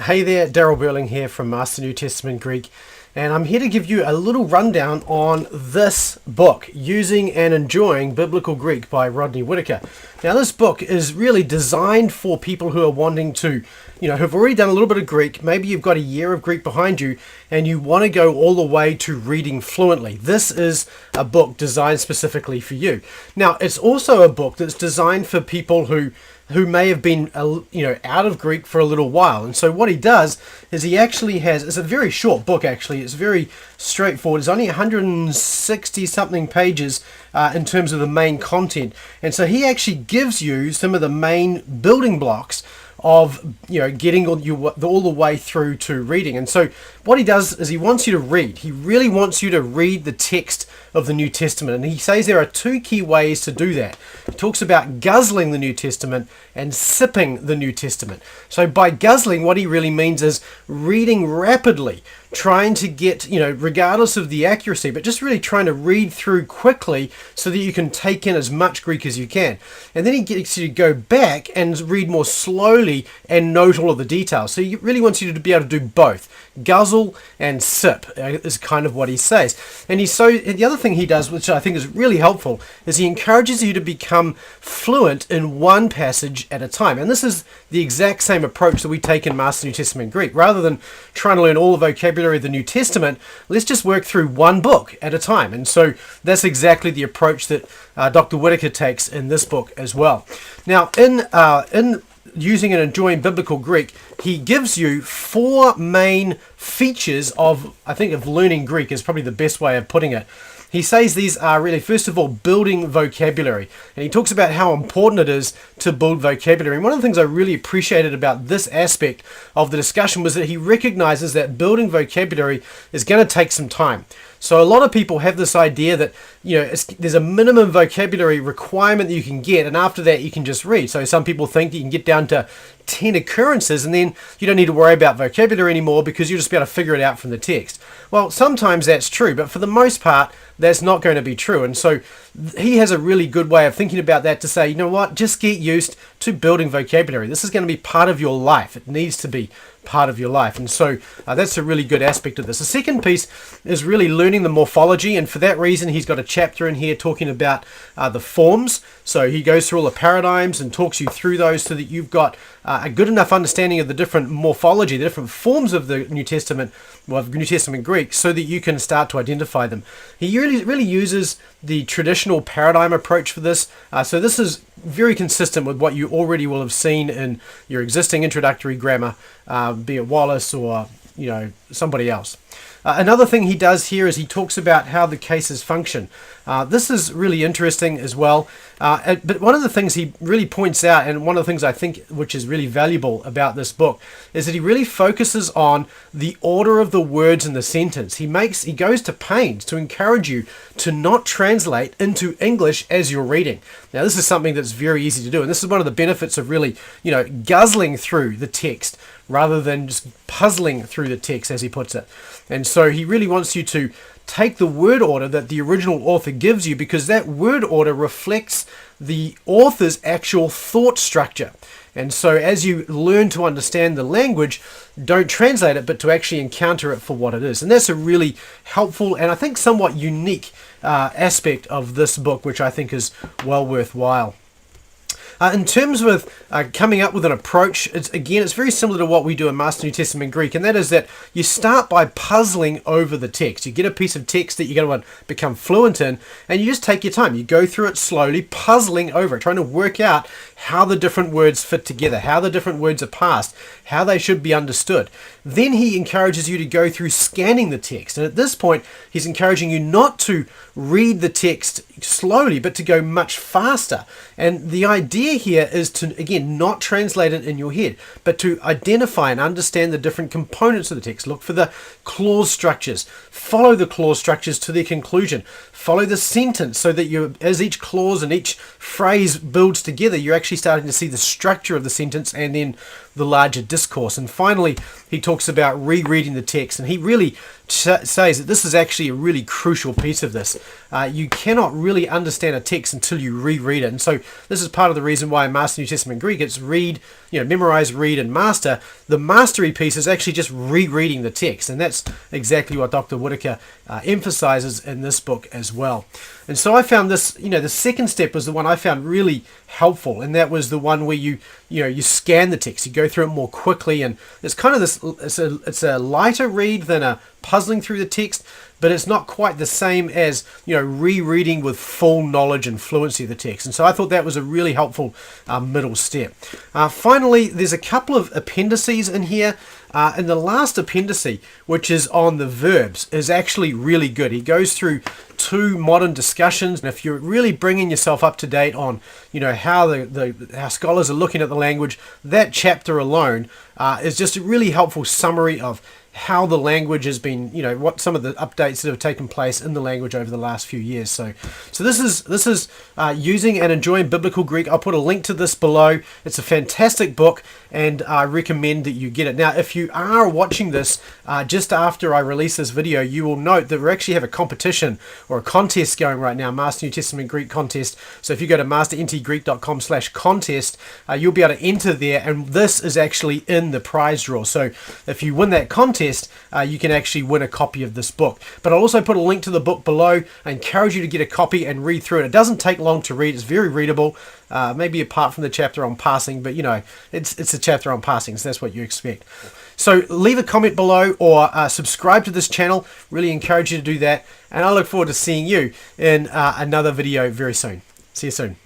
Hey there, Daryl Burling here from Master New Testament Greek, and I'm here to give you a little rundown on this book, Using and Enjoying Biblical Greek by Rodney Whitacre. Now, this book is really designed for people who are wanting to, who've already done a little bit of Greek. Maybe you've got a year of Greek behind you and you want to go all the way to reading fluently. This is a book designed specifically for you. Now, it's also a book that's designed for people who may have been out of Greek for a little while. And so what he does is he actually it's a very short book actually, it's very straightforward. It's only 160 something pages in terms of the main content. And so he actually gives you some of the main building blocks of getting all the way through to reading. And so what he does is he wants you to read. He really wants you to read the text of the New Testament, and he says there are two key ways to do that. He talks about guzzling the New Testament and sipping the New Testament. So by guzzling, what he really means is reading rapidly, trying to get, regardless of the accuracy, but just really trying to read through quickly so that you can take in as much Greek as you can. And then he gets you to go back and read more slowly and note all of the details. So he really wants you to be able to do both. Guzzle and sip is kind of what he says. And the other thing he does, which I think is really helpful, is he encourages you to become fluent in one passage at a time. And this is the exact same approach that we take in Master New Testament Greek. Rather than trying to learn all the vocabulary of the New Testament, let's just work through one book at a time. And so that's exactly the approach that Dr. Whitacre takes in this book as well. Now, in Using and Enjoying Biblical Greek, he gives you four main features of learning Greek is probably the best way of putting it. He says these are really, first of all, building vocabulary. And he talks about how important it is to build vocabulary. And one of the things I really appreciated about this aspect of the discussion was that he recognizes that building vocabulary is going to take some time. So a lot of people have this idea that, there's a minimum vocabulary requirement that you can get, and after that you can just read. So some people think that you can get down to 10 occurrences and then you don't need to worry about vocabulary anymore because you'll just be able to figure it out from the text. Well, sometimes that's true, but for the most part, that's not going to be true. And so he has a really good way of thinking about that to say, just get used to building vocabulary. This is going to be part of your life. It needs to be part of your life. And so that's a really good aspect of this. The second piece is really learning the morphology, and for that reason he's got a chapter in here talking about the forms. So he goes through all the paradigms and talks you through those so that you've got a good enough understanding of the different morphology, the different forms of the New Testament, of New Testament Greek, so that you can start to identify them. He really uses the traditional paradigm approach for this. So this is very consistent with what you already will have seen in your existing introductory grammar, be it Wallace or somebody else. Another thing he does here is he talks about how the cases function. This is really interesting as well. But one of the things he really points out, and one of the things I think which is really valuable about this book, is that he really focuses on the order of the words in the sentence. He goes to pains to encourage you to not translate into English as you're reading. Now, this is something that's very easy to do, and this is one of the benefits of really, guzzling through the text rather than just puzzling through the text, as he puts it. And so he really wants you to take the word order that the original author gives you, because that word order reflects the author's actual thought structure. And so as you learn to understand the language, don't translate it, but to actually encounter it for what it is. And that's a really helpful and I think somewhat unique aspect of this book, which I think is well worthwhile. In terms of coming up with an approach, it's very similar to what we do in Master New Testament Greek, and that is that you start by puzzling over the text. You get a piece of text that you're going to become fluent in, and you just take your time. You go through it slowly, puzzling over it, trying to work out how the different words fit together, how the different words are parsed, how they should be understood. Then he encourages you to go through scanning the text, and at this point, he's encouraging you not to read the text slowly, but to go much faster. And the idea here is to, again, not translate it in your head, but to identify and understand the different components of the text. Look for the clause structures. Follow the clause structures to their conclusion. Follow the sentence so that as each clause and each phrase builds together, you're actually starting to see the structure of the sentence and then the larger discourse. And finally, he talks about rereading the text, and he really says that this is actually a really crucial piece of this. You cannot really understand a text until you reread it. And so this is part of the reason why in Master New Testament Greek it's read, memorize, read, and master, the mastery piece is actually just rereading the text. And that's exactly what Dr. Whitacre emphasizes in this book as well. And so I found this, the second step was the one I found really helpful, and that was the one where you scan the text, you go through it more quickly, and it's kind of this, it's a lighter read than a puzzling through the text, but it's not quite the same as rereading with full knowledge and fluency of the text. And so I thought that was a really helpful middle step. Finally, there's a couple of appendices in here. And the last appendix, which is on the verbs, is actually really good. He goes through 2 modern discussions, and if you're really bringing yourself up to date on how how scholars are looking at the language, that chapter alone is just a really helpful summary of how the language has been, what some of the updates that have taken place in the language over the last few years. So this is Using and Enjoying Biblical Greek. I'll put a link to this below. It's a fantastic book, and I recommend that you get it. Now, if you are watching this just after I release this video, you will note that we actually have a competition or a contest going right now, Master New Testament Greek contest. So if you go to masterntgreek.com/contest, you'll be able to enter there, and this is actually in the prize draw. So if you win that contest, you can actually win a copy of this book. But I'll also put a link to the book below. I encourage you to get a copy and read through it. It doesn't take long to read. It's very readable, maybe apart from the chapter on passing, but it's a chapter on passing, so that's what you expect. So leave a comment below or subscribe to this channel. Really encourage you to do that, and I look forward to seeing you in another video very soon. See you soon.